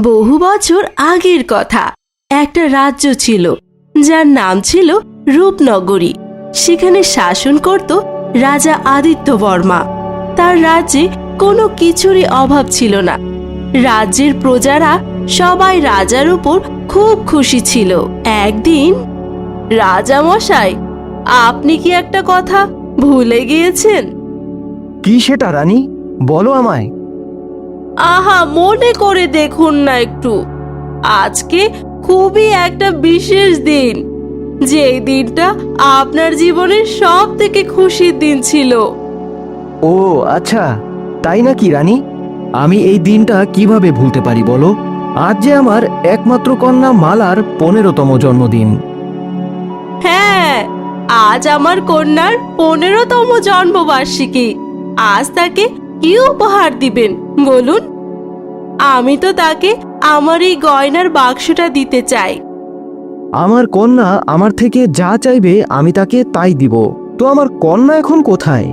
বহু বছর আগের কথা। একটা রাজ্য ছিল যার নাম ছিল রূপনগরী। সেখানে শাসন করত রাজা আদিত্যবর্মা। তার রাজ্যে কোনো কিছুরই অভাব ছিল না। রাজ্যের প্রজারা সবাই রাজার উপর খুব খুশি ছিল। একদিন, রাজা মশাই, আপনি কি একটা কথা ভুলে গিয়েছেন? কি সেটা রানী, বলো আমায়। আহা, মনে করে দেখুন না একটু। আজকে খুবই একটা বিশেষ দিন, যে দিনটা আপনার জীবনের সব থেকে খুশির দিন ছিল। ও আচ্ছা, তাই নাকি রানী? আমি এই দিনটা কিভাবে ভুলতে পারি বলো? আজ যে আমার একমাত্র কন্যা মালার 15তম জন্মদিন। হ্যাঁ, আজ আমার কন্যার 15তম জন্মবার্ষিকী। আজ তাকে কি উপহার দিবেন বলুন? আমি তো তাকে আমার এই গয়নার বাক্সটা দিতে চাই। আমার কন্যা আমার থেকে যা চাইবে আমি তাকে তাই দিব। তো আমার কন্যা এখন কোথায়?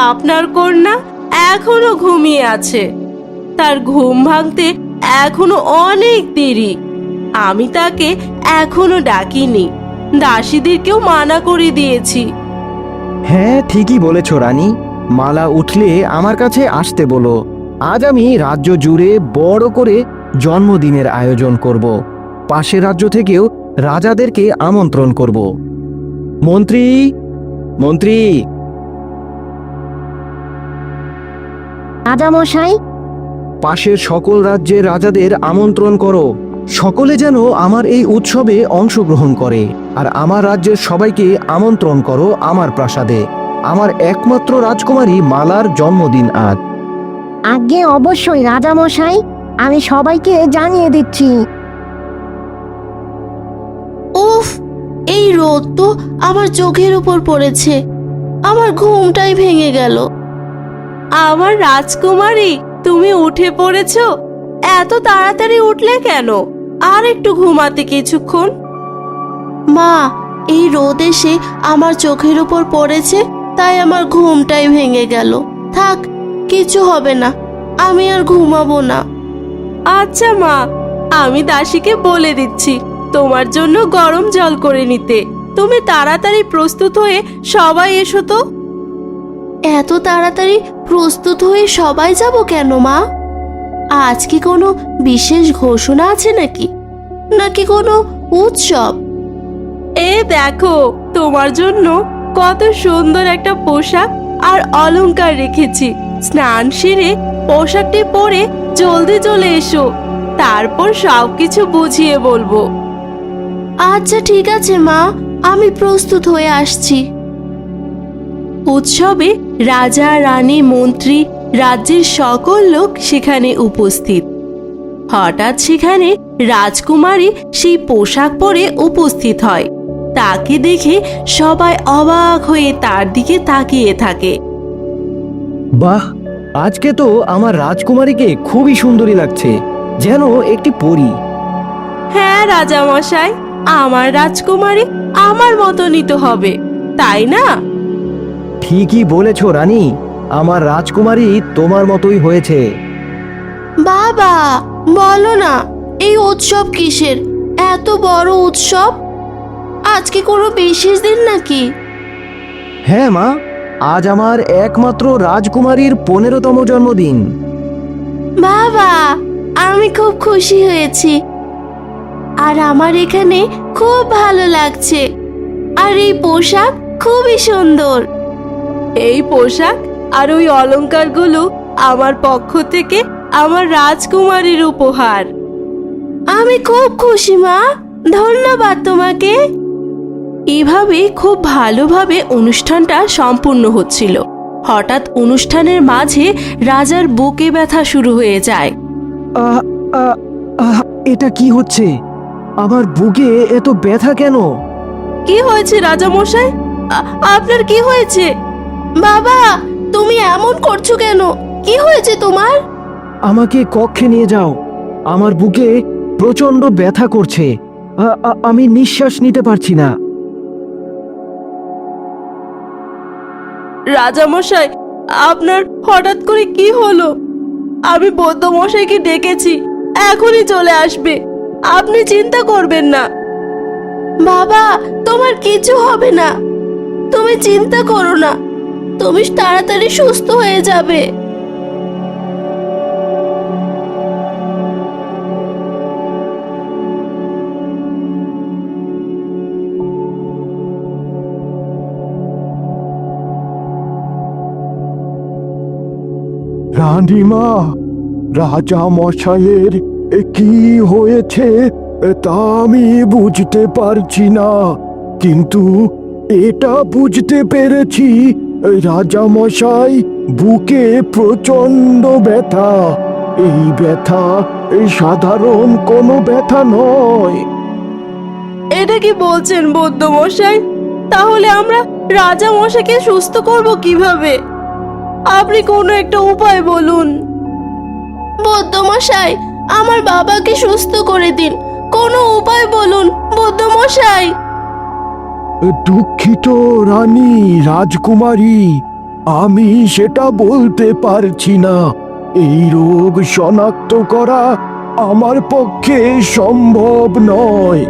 আপনার কন্যা এখনো ঘুমিয়ে আছে। তার ঘুম ভাঙতে এখনো অনেক দেরি। আমি তাকে এখনো ডাকিনি। দাসীদেরকেও মানা করে দিয়েছি। হ্যাঁ, ঠিকই বলেছ রানী। মালা উঠলে আমার কাছে আসতে বলো। আজ আমি রাজ্য জুড়ে বড় করে জন্মদিনের আয়োজন করব। পাশের রাজ্য থেকেও রাজাদেরকে আমন্ত্রণ করব। মন্ত্রী, মন্ত্রী! রাজামশাই, পাশের সকল রাজ্যের রাজাদের আমন্ত্রণ করো। সকলে যেন আমার এই উৎসবে অংশগ্রহণ করে। আর আমার রাজ্যের সবাইকে আমন্ত্রণ করো আমার প্রাসাদে। আমার একমাত্র রাজকুমারী মালার জন্মদিন আজ। আজ্ঞে অবশ্যই রাজামশাই, আমি সবাইকে জানিয়ে দিচ্ছি। উফ, এই রোদ তো আমার চোখের উপর পড়েছে। আমার ঘুমটাই ভেঙে গেল। আমার রাজকুমারী, তুমি উঠে পড়েছো? এত তাড়াতাড়ি উঠলে কেন? আর একটু ঘুমাতে কিছুক্ষণ। মা, এই রোদ এসে আমার চোখের উপর পড়েছে, তাই আমার ঘুমটাই ভেঙে গেল। থাক, কিছু হবে না, আমি আর ঘুমাবো না। আচ্ছা মা, আমি দাসীকে বলে দিচ্ছি তোমার জন্য গরম জল করে নিতে। তুমি তাড়াতাড়ি প্রস্তুত হয়ে সবাই এসো তো। এত তাড়াতাড়ি প্রস্তুত হয়ে সবাই যাব কেন মা? আজ কি কোনো বিশেষ ঘোষণা আছে নাকি? নাকি কোনো উৎসব? এ দেখো, তোমার জন্য কত সুন্দর একটা পোশাক আর অলংকার রেখেছি। স্নান সেরে পোশাকটি পরে জলদি চলে এসো, তারপর সবকিছু বুঝিয়ে বলবো। আচ্ছা ঠিক আছে মা, আমি প্রস্তুত হয়ে আসছি। উৎসবে রাজা, রানী, মন্ত্রী, রাজ্যের সকল লোক সেখানে উপস্থিত। হঠাৎ সেখানে রাজকুমারী সেই পোশাক পরে উপস্থিত হয়। তাকে দেখে সবাই অবাক হয়ে তার দিকে তাকিয়ে থাকে। বাহ, আজকে তো আমার রাজকুমারীকে খুবই সুন্দরী লাগছে, যেন একটি পরী। হ্যাঁ রাজা মশাই, আমার রাজকুমারী আমার মতনই তো হবে, তাই না? ঠিকই বলেছ রানী, আমার রাজকুমারী তোমার মতোই হয়েছে। বাবা, বলো না, এই উৎসব কিসের? এত বড় উৎসব? আজকে কোনো বিশেষ দিন নাকি? হ্যাঁ মা, আজ আমার একমাত্র রাজকুমারীর 15তম জন্মদিন। বাবা, আমি খুব খুশি হয়েছি। আর আমার এখানে খুব ভালো লাগছে। আর এই পোশাক খুবই সুন্দর। এই পোশাক আর ওই অলংকারগুলো আমার পক্ষ থেকে আমার রাজকুমারীর উপহার। আমি খুব খুশি মা, ধন্যবাদ তোমাকে। এভাবে খুব ভালোভাবে অনুষ্ঠানটা সম্পূর্ণ হচ্ছিল। হঠাৎ অনুষ্ঠানের মাঝে রাজার বুকে ব্যথা শুরু হয়ে যায়। আহ, আহ, আহ, এটা কি হচ্ছে? আমার বুকে এত ব্যথা কেন? কি হয়েছে রাজা মশাই? আপনার কি হয়েছে? বাবা, তুমি এমন করছো কেন? কি হয়েছে তোমার? আমাকে কক্ষে নিয়ে যাও। আমার বুকে প্রচন্ড ব্যথা করছে। আমি নিঃশ্বাস নিতে পারছি না। রাজা মশাই, আপনার হঠাৎ করে কি হলো? আমি বৌদ্ধ মশাইকে ডেকেছি, এখনই চলে আসবে। আপনি চিন্তা করবেন না। বাবা, তোমার কিছু হবে না, তুমি চিন্তা করো না, তুমি তাড়াতাড়ি সুস্থ হয়ে যাবে। রানীমা, রাজা মশাইয়ের কি হয়েছে তা আমি বুঝতে পারছি না, কিন্তু এটা বুঝতে পেরেছি রাজা মশাই বুকে প্রচন্ড ব্যথা। এই ব্যথা সাধারণ কোনো ব্যথা নয়। এটা কি বলছেন বৌদ্ধ মশাই? তাহলে আমরা রাজা মশাইকে সুস্থ করব কিভাবে? আপনি কোনো একটা উপায় বলুন। বৌদ্ধ মশাই, আমার বাবাকে সুস্থ করে দিন, কোনো উপায় বলুন বৌদ্ধ মশাই। দুঃখিত রানী রাজকুমারী, আমি সেটা বলতে পারছি না। এই রোগ শনাক্ত করা আমার পক্ষে সম্ভব নয়।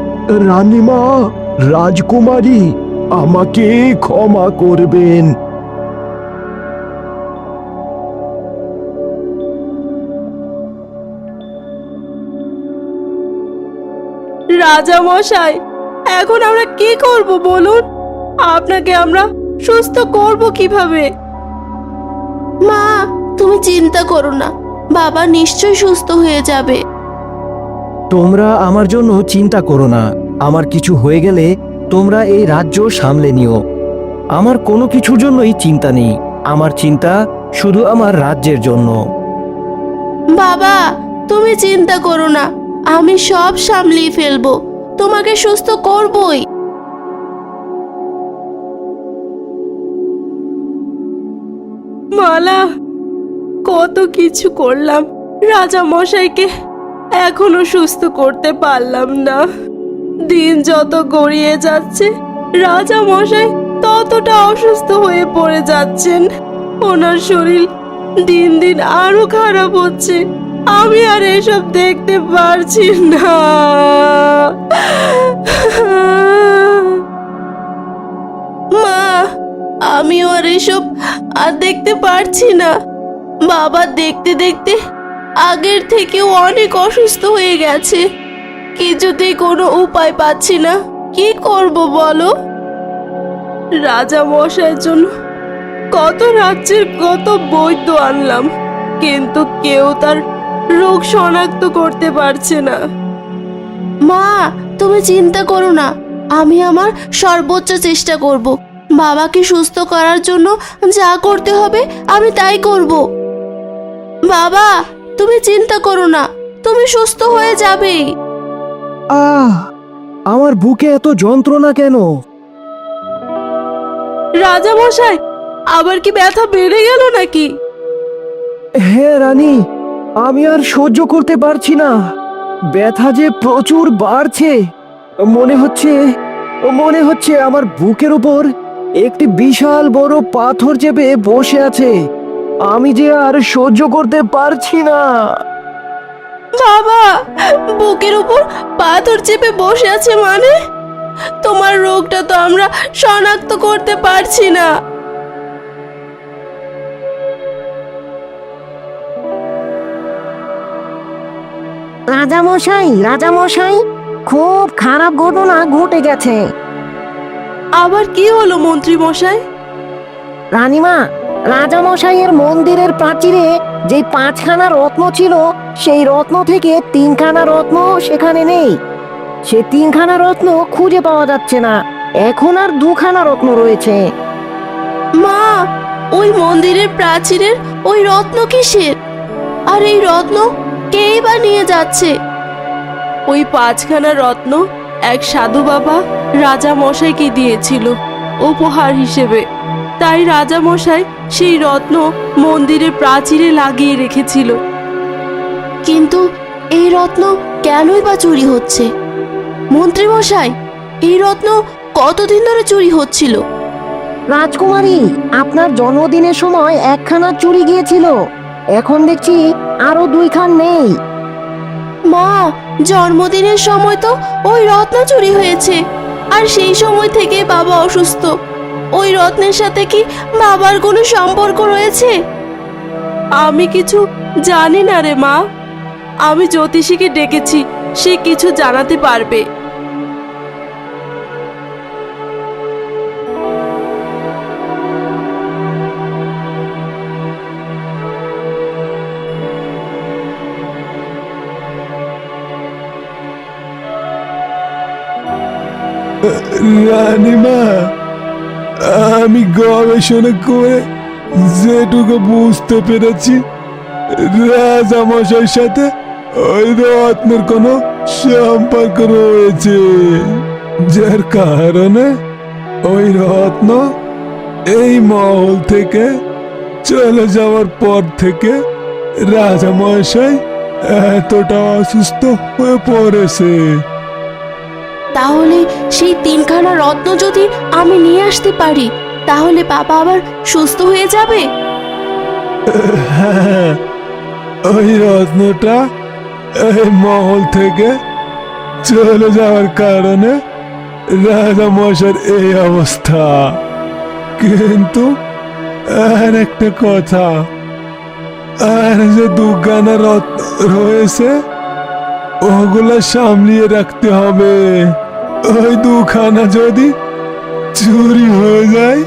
রানীমা, রাজকুমারী, আমাকে ক্ষমা করবেন। রাজা মশাই, এখন আমরা কি করব বলুন? আপনাকে আমরা সুস্থ করব কিভাবে? মা, তুমি চিন্তা করো না, বাবা নিশ্চয়ই সুস্থ হয়ে যাবে। তোমরা আমার জন্য চিন্তা করো না। আমার কিছু হয়ে গেলে তোমরা এই রাজ্য সামলে নিও। আমার কোনো কিছুর জন্যই চিন্তা নেই। আমার চিন্তা শুধু আমার রাজ্যের জন্য। বাবা, তুমি চিন্তা করো না, আমি সব সামলিয়ে ফেলবো, তোমাকে সুস্থ করবই। মালা, কত কিছু করলাম, রাজা মশাইকে এখনো সুস্থ করতে পারলাম না। দিন যত গড়িয়ে যাচ্ছে, রাজা মশাই ততটা অসুস্থ হয়ে পড়ে যাচ্ছেন। ওনার শরীর দিন দিন আরো খারাপ হচ্ছে। আমি আর এসব দেখতে পারছি না। মা, আমিও আর এসব আর দেখতে পারছি না। বাবা দেখতে দেখতে আগের থেকেও অনেক অসুস্থ হয়ে গেছে। কিছুতেই কোনো উপায় পাচ্ছি না, কি করব বলো? রাজা মশাইয়ের জন্য কত রাজ্যের কত বৈদ্য আনলাম, কিন্তু কেউ তার রোগ শনাক্ত করতে পারছে না। মা, তুমি চিন্তা করো না, আমি আমার সর্বোচ্চ চেষ্টা করব। বাবাকে সুস্থ করার জন্য যা করতে হবে আমি তাই করব। বাবা, তুমি চিন্তা করো না, তুমি সুস্থ হয়ে যাবেই। আমার বুকে এত যন্ত্রণা কেন? রাজা মশাই, আবার কি ব্যথা বেড়ে গেল নাকি? হ্যাঁ রানী, আমি আর সহ্য করতে পারছি না। ব্যথা যে প্রচুর বাড়ছে। মনে হচ্ছে আমার বুকের উপর একটি বিশাল বড় পাথর চেপে বসে আছে। আমি যে আর সহ্য করতে পারছি না। বাবা, বুকের উপর পাথর চেপে বসে আছে মানে? তোমার রোগটা তো আমরা শনাক্ত করতে পারছি না। রাজামশাই, খুব খারাপ ঘটনা ঘটে গেছে। আবার কি হলো মন্ত্রী মশাই? রানীমা, রাজামশাইয়ের মন্দিরের প্রাচীরে যে 5খানা রত্ন ছিল, সেই রত্ন থেকে 3খানা রত্ন সেখানে নেই। সে 3খানা রত্ন খুঁজে পাওয়া যাচ্ছে না। এখন আর 2খানা রত্ন রয়েছে। মা, ওই মন্দিরের প্রাচীরের ওই রত্ন কিসের? আর এই রত্ন কেই বা নিয়ে যাচ্ছে? ওই 5খানা রত্ন এক সাধু বাবা রাজা মশাইকে দিয়েছিল উপহার হিসেবে। তাই রাজা মশাই সেই রত্ন মন্দিরের প্রাচীরে লাগিয়ে রেখেছিল। কিন্তু এই রত্ন কেনই বা চুরি হচ্ছে? মন্ত্রী মশাই, এই রত্ন কতদিন ধরে চুরি হচ্ছিল? রাজকুমারী, আপনার জন্মদিনের সময় 1খানা চুরি গিয়েছিল, এখন দেখছি আরো 2খান নেই। মা, জন্মদিনের সময় তো ওই রত্ন চুরি হয়েছে, আর সেই সময় থেকে বাবা অসুস্থ। ওই রত্নের সাথে কি বাবার কোনো সম্পর্ক রয়েছে? আমি কিছু জানি না রে মা। আমি জ্যোতিষীকে ডেকেছি, সে কিছু জানাতে পারবে। রানীমা, আমি গবেষণা করে যেটুকু বুঝতে পেরেছি, রাজামশাইয়ের সাথে ওই রত্নের কোনো সম্পর্ক রয়েছে, যার কারণে ওই রত্ন এই মহল থেকে চলে যাওয়ার পর থেকে রাজামশাই এতটা অসুস্থ হয়ে পড়েছে। তাহলে সেই তিনখানা রত্ন যদি আমি নিয়ে আসতে পারি, তাহলে বাবা আবার সুস্থ হয়ে যাবে। হ্যাঁ, ওই রত্নটা এই মহল থেকে চলে যাওয়ার কারণে রাজামশাইয়ের এই অবস্থা। কিন্তু আর একটা কথা, আর যে দুখানা রত্ন রয়েছে ওগুলা সামলিয়ে রাখতে হবে। ওই দুখানা যদি চুরি হয়ে যায়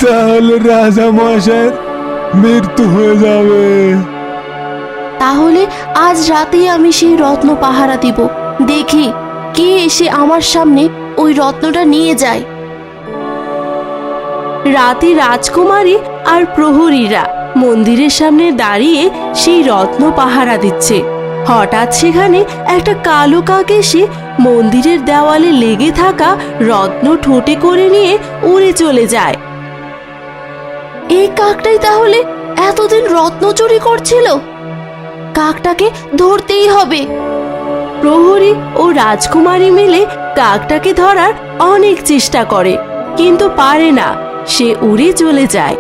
তাহলে রাজামশাইয়ের মৃত্যু হয়ে যাবে। তাহলে আজ রাতেই আমি সেই রত্ন পাহারা দিব, দেখি কে এসে আমার সামনে ওই রত্নটা নিয়ে যায়। রাতে রাজকুমারী আর প্রহরীরা মন্দিরের সামনে দাঁড়িয়ে সেই রত্ন পাহারা দিচ্ছে। হঠাৎ সেখানে একটা কালো কাক এসে মন্দিরের দেওয়ালে লেগে থাকা রত্ন ঠোঁটে করে নিয়ে উড়ে চলে যায়। এই কাকটাই তাহলে এতদিন রত্ন চুরি করছিল। কাকটাকে ধরতেই হবে। প্রহরী ও রাজকুমারী মিলে কাকটাকে ধরার অনেক চেষ্টা করে, কিন্তু পারে না। সে উড়ে চলে যায়।